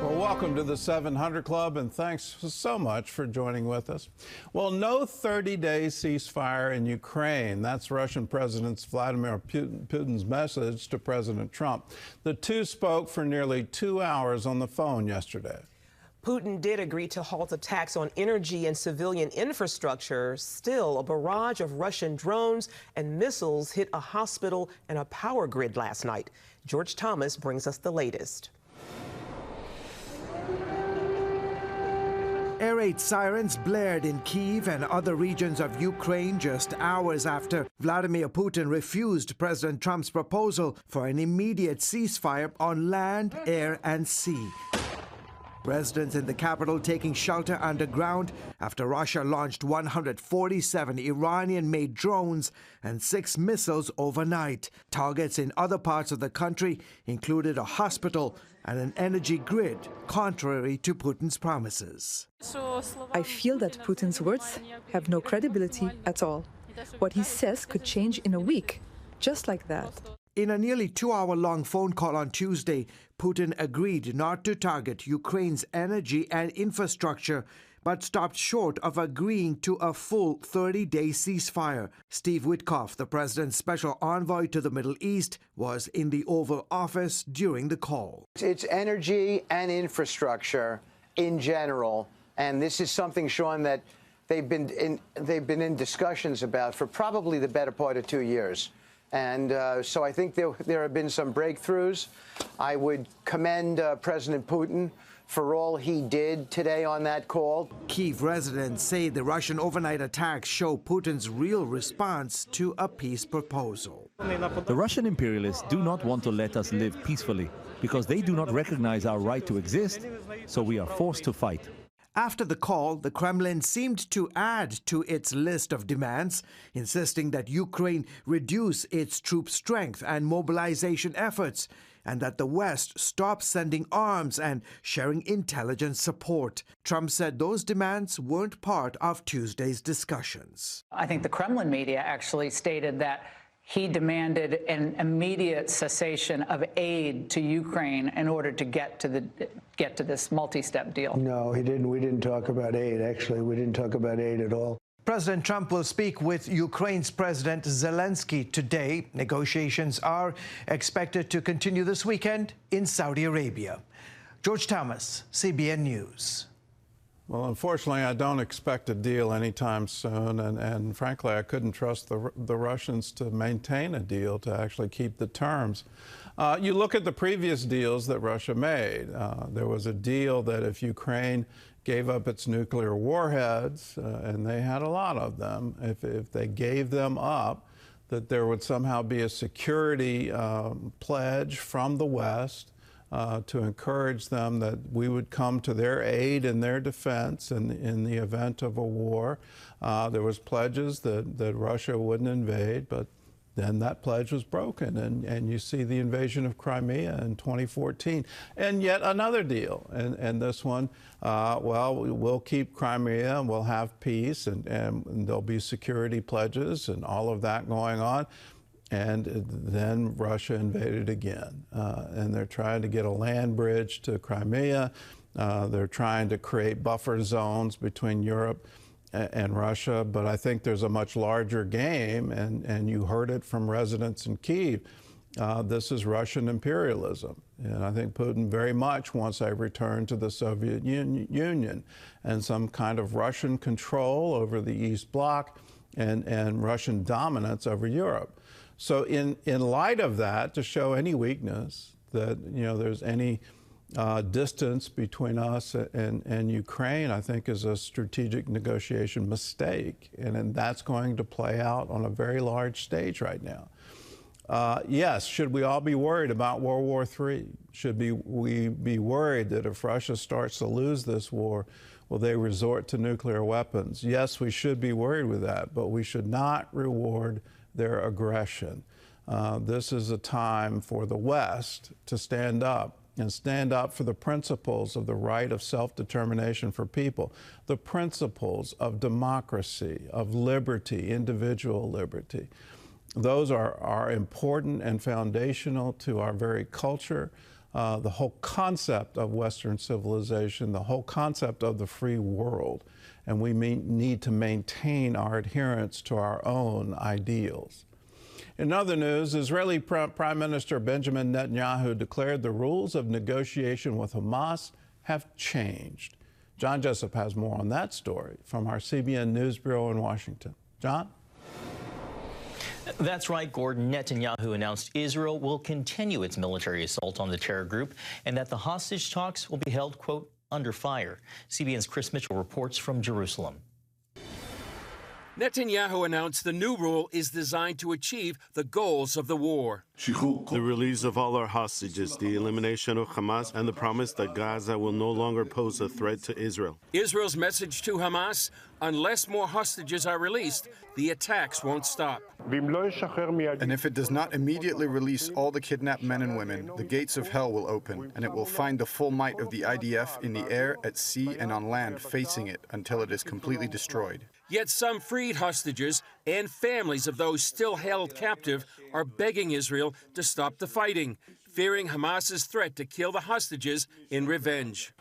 Well, welcome to the 700 Club, and thanks so much for joining with us. Well, no 30-day ceasefire in Ukraine. That's Russian President Vladimir Putin's message to President Trump. The two spoke for nearly 2 hours on the phone yesterday. Putin did agree to halt attacks on energy and civilian infrastructure. Still, a barrage of Russian drones and missiles hit a hospital and a power grid last night. George Thomas brings us the latest. Air raid sirens blared in Kyiv and other regions of Ukraine just hours after Vladimir Putin refused President Trump's proposal for an immediate ceasefire on land, air, and sea. Residents in the capital taking shelter underground after Russia launched 147 Iranian-made drones and 6 missiles overnight. Targets in other parts of the country included a hospital and an energy grid, contrary to Putin's promises. I feel that Putin's words have no credibility at all. What he says could change in a week, just like that. In a nearly 2-hour-long phone call on Tuesday, Putin agreed not to target Ukraine's energy and infrastructure, but stopped short of agreeing to a full 30-day ceasefire. Steve Witkoff, the president's special envoy to the Middle East, was in the Oval Office during the call. It's energy and infrastructure in general, and this is something, Sean, that they've been in discussions about for probably the better part of 2 years. And so I think there have been some breakthroughs. I would commend President Putin for all he did today on that call. Kyiv residents say the Russian overnight attacks show Putin's real response to a peace proposal. The Russian imperialists do not want to let us live peacefully because they do not recognize our right to exist, so we are forced to fight. After the call, the Kremlin seemed to add to its list of demands, insisting that Ukraine reduce its troop strength and mobilization efforts, and that the West stop sending arms and sharing intelligence support. Trump said those demands weren't part of Tuesday's discussions. I think the Kremlin media actually stated that he demanded an immediate cessation of aid to Ukraine in order to get to this multi-step deal. No, he didn't. We didn't talk about aid, actually. We didn't talk about aid at all. President Trump will speak with Ukraine's President Zelensky today. Negotiations are expected to continue this weekend in Saudi Arabia. George Thomas, CBN News. Well, unfortunately, I don't expect a deal anytime soon, and frankly, I couldn't trust the Russians to maintain a deal, to actually keep the terms. You look at the previous deals that Russia made. There was a deal that if Ukraine gave up its nuclear warheads, and they had a lot of them, if they gave them up, that there would somehow be a security pledge from the West to encourage them that we would come to their aid and their defense in the event of a war. There was pledges that Russia wouldn't invade, but then that pledge was broken, and you see the invasion of Crimea in 2014. And yet another deal, and this one, well, we'll keep Crimea and we'll have peace, and there'll be security pledges and all of that going on. And then Russia invaded again, and they're trying to get a land bridge to Crimea. They're trying to create buffer zones between Europe and Russia, but I think there's a much larger game, and you heard it from residents in Kyiv. This is Russian imperialism, and I think Putin very much wants a return to the Soviet Union and some kind of Russian control over the East Bloc and Russian dominance over Europe. So in light of that, to show any weakness that, you know, there's any distance between us and Ukraine, I think is a strategic negotiation mistake. And that's going to play out on a very large stage right now. Yes, should we all be worried about World War III? Should we be worried that if Russia starts to lose this war, will they resort to nuclear weapons? Yes, we should be worried with that, but we should not reward their aggression. This is a time for the West to stand up and stand up for the principles of the right of self-determination for people, the principles of democracy, of liberty, individual liberty. Those are important and foundational to our very culture. the whole concept of Western civilization, the whole concept of the free world. And we need to maintain our adherence to our own ideals. In other news, Israeli Prime Minister Benjamin Netanyahu declared the rules of negotiation with Hamas have changed. John Jessup has more on that story from our CBN News Bureau in Washington. John? That's right, Gordon. Netanyahu announced Israel will continue its military assault on the terror group and that the hostage talks will be held, quote, under fire. CBN's Chris Mitchell reports from Jerusalem. Netanyahu announced the new rule is designed to achieve the goals of the war. The release of all our hostages, the elimination of Hamas, and the promise that Gaza will no longer pose a threat to Israel. Israel's message to Hamas, unless more hostages are released, the attacks won't stop. And if it does not immediately release all the kidnapped men and women, the gates of hell will open, and it will find the full might of the IDF in the air, at sea, and on land facing it until it is completely destroyed. Yet some freed hostages and families of those still held captive are begging Israel to stop the fighting, fearing Hamas's threat to kill the hostages in revenge.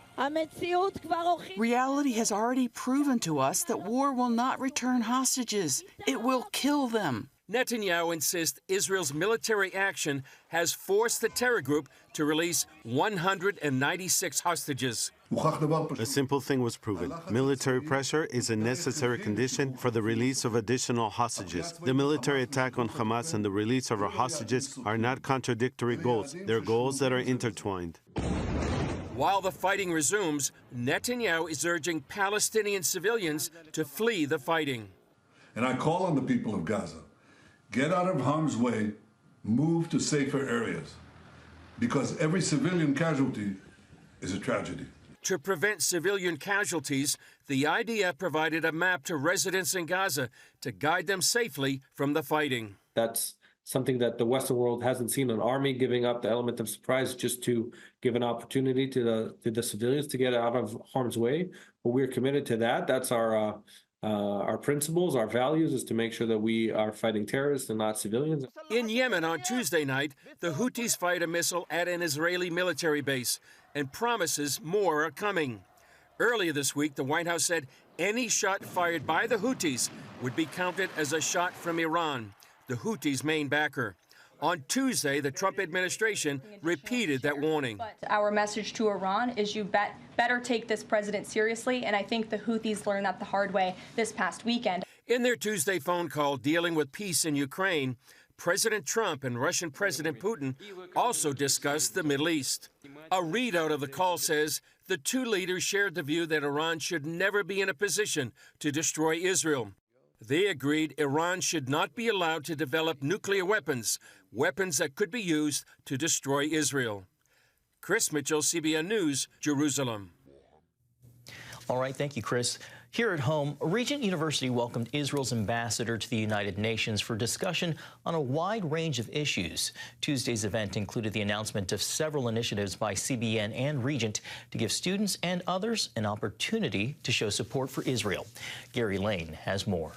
Reality has already proven to us that war will not return hostages. It will kill them. Netanyahu insists Israel's military action has forced the terror group to release 196 hostages. A simple thing was proven. Military pressure is a necessary condition for the release of additional hostages. The military attack on Hamas and the release of our hostages are not contradictory goals. They're goals that are intertwined. While the fighting resumes, Netanyahu is urging Palestinian civilians to flee the fighting. And I call on the people of Gaza, get out of harm's way, move to safer areas, because every civilian casualty is a tragedy. To prevent civilian casualties, the IDF provided a map to residents in Gaza to guide them safely from the fighting. That's something that the Western world hasn't seen, an army giving up the element of surprise just to give an opportunity to the civilians to get out of harm's way. But we're committed to that. That's our principles, our values, is to make sure that we are fighting terrorists and not civilians. In Yemen on Tuesday night, the Houthis fired a missile at an Israeli military base and promises more are coming. Earlier this week, the White House said any shot fired by the Houthis would be counted as a shot from Iran, the Houthis' main backer. On Tuesday, the Trump administration repeated that warning. But our message to Iran is you better take this president seriously, and I think the Houthis learned that the hard way this past weekend. In their Tuesday phone call dealing with peace in Ukraine, President Trump and Russian President Putin also discussed the Middle East. A readout of the call says the two leaders shared the view that Iran should never be in a position to destroy Israel. They agreed Iran should not be allowed to develop nuclear weapons, weapons that could be used to destroy Israel. Chris Mitchell, CBN News, Jerusalem. All right, thank you, Chris. Here at home, Regent University welcomed Israel's ambassador to the United Nations for discussion on a wide range of issues. Tuesday's event included the announcement of several initiatives by CBN and Regent to give students and others an opportunity to show support for Israel. Gary Lane has more.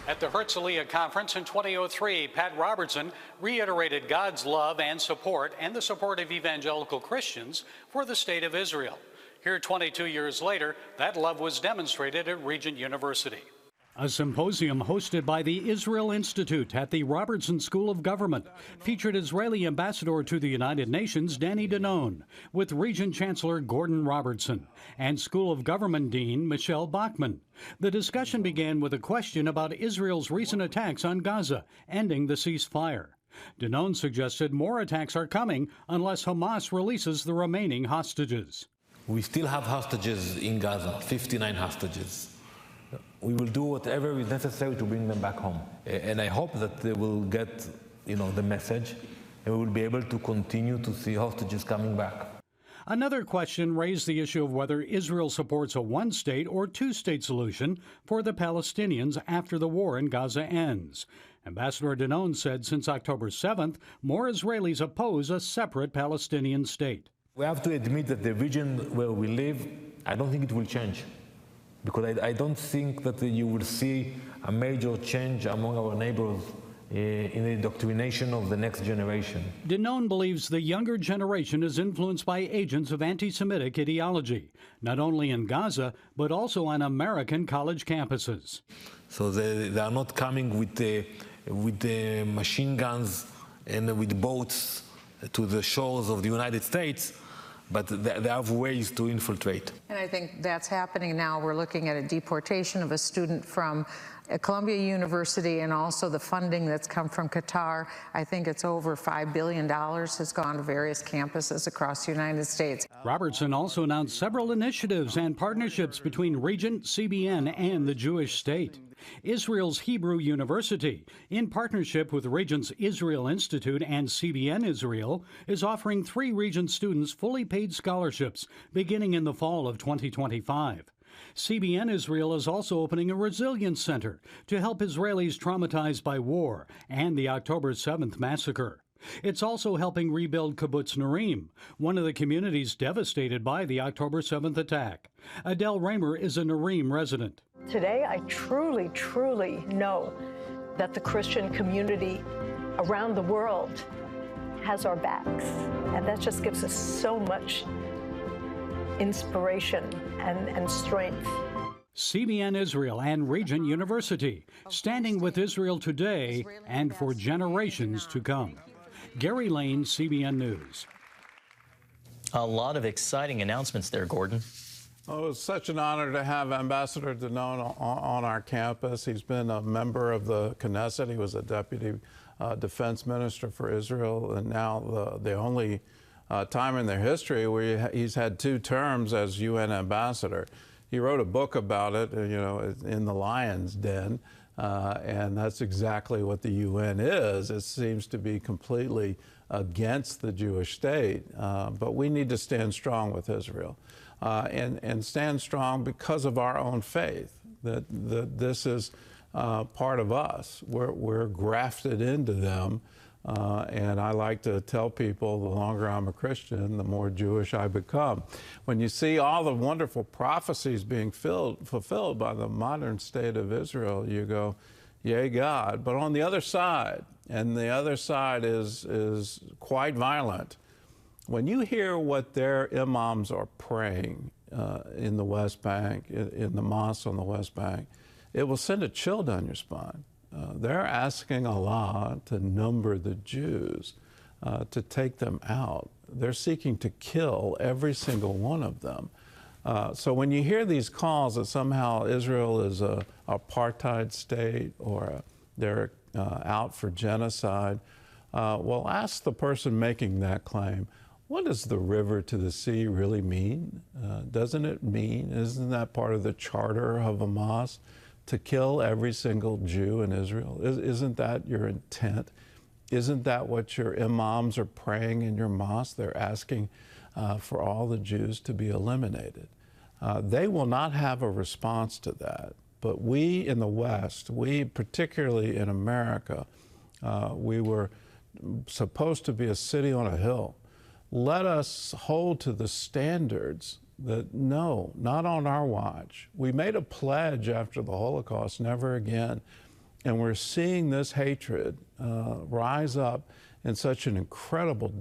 At the Herzliya Conference in 2003, Pat Robertson reiterated God's love and support and the support of evangelical Christians for the state of Israel. Here 22 years later, that love was demonstrated at Regent University. A symposium hosted by the Israel Institute at the Robertson School of Government featured Israeli Ambassador to the United Nations Danny Danon with Regent Chancellor Gordon Robertson and School of Government Dean Michelle Bachmann. The discussion began with a question about Israel's recent attacks on Gaza, ending the ceasefire. Danon suggested more attacks are coming unless Hamas releases the remaining hostages. We still have hostages in Gaza, 59 hostages. We will do whatever is necessary to bring them back home. And I hope that they will get, the message, and we will be able to continue to see hostages coming back. Another question raised the issue of whether Israel supports a one-state or two-state solution for the Palestinians after the war in Gaza ends. Ambassador Danon said since October 7th, more Israelis oppose a separate Palestinian state. We have to admit that the region where we live, I don't think it will change. Because I don't think that you will see a major change among our neighbors in the indoctrination of the next generation. Danone believes the younger generation is influenced by agents of anti-Semitic ideology, not only in Gaza, but also on American college campuses. So they are not coming with the machine guns and with boats to the shores of the United States, but they have ways to infiltrate. And I think that's happening now. We're looking at a deportation of a student from Columbia University, and also the funding that's come from Qatar. I think it's over $5 billion has gone to various campuses across the United States. Robertson also announced several initiatives and partnerships between Regent, CBN, and the Jewish state. Israel's Hebrew University, in partnership with Regent's Israel Institute and CBN Israel, is offering 3 Regent students fully paid scholarships beginning in the fall of 2025. CBN Israel is also opening a resilience center to help Israelis traumatized by war and the October 7th massacre. It's also helping rebuild Kibbutz Narim, one of the communities devastated by the October 7th attack. Adele Raymer is a Narim resident. Today, I truly, truly know that the Christian community around the world has our backs. And that just gives us so much inspiration and strength. CBN Israel and Regent University, standing with Israel today and for generations to come. Gary Lane, CBN News. A lot of exciting announcements there, Gordon. Oh, it's such an honor to have Ambassador Danone on our campus. He's been a member of the Knesset. He was a deputy defense minister for Israel, and now the only time in their history where he's had 2 terms as UN ambassador. He wrote a book about it, in the lion's den, and that's exactly what the UN is. It seems to be completely against the Jewish state, but we need to stand strong with Israel, and stand strong because of our own faith, that this is part of us. We're grafted into them. And I like to tell people, the longer I'm a Christian, the more Jewish I become. When you see all the wonderful prophecies being fulfilled by the modern state of Israel, you go, yay, God. But on the other side, and the other side is quite violent, when you hear what their imams are praying in the West Bank, in the mosque on the West Bank, it will send a chill down your spine. They're asking Allah to number the Jews, to take them out. They're seeking to kill every single one of them. So when you hear these calls that somehow Israel is an apartheid state or they're out for genocide, well, ask the person making that claim, what does the river to the sea really mean? Doesn't it mean, isn't that part of the charter of Hamas? To kill every single Jew in Israel? Isn't that your intent? Isn't that what your imams are praying in your mosque? They're asking for all the Jews to be eliminated. They will not have a response to that. But we in the West, we particularly in America, we were supposed to be a city on a hill. Let us hold to the standards that no, not on our watch. We made a pledge after the Holocaust, never again. And we're seeing this hatred rise up in such an incredible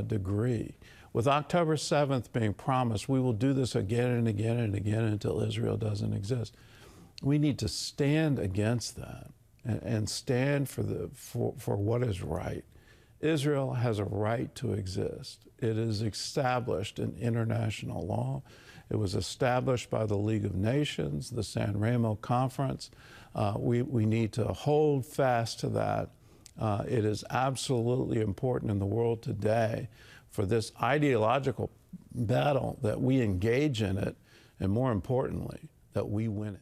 degree. With October 7th being promised, we will do this again and again and again until Israel doesn't exist. We need to stand against that and stand for what is right. Israel has a right to exist. It is established in international law. It was established by the League of Nations, the San Remo Conference. We need to hold fast to that. It is absolutely important in the world today for this ideological battle that we engage in it, and more importantly, that we win it.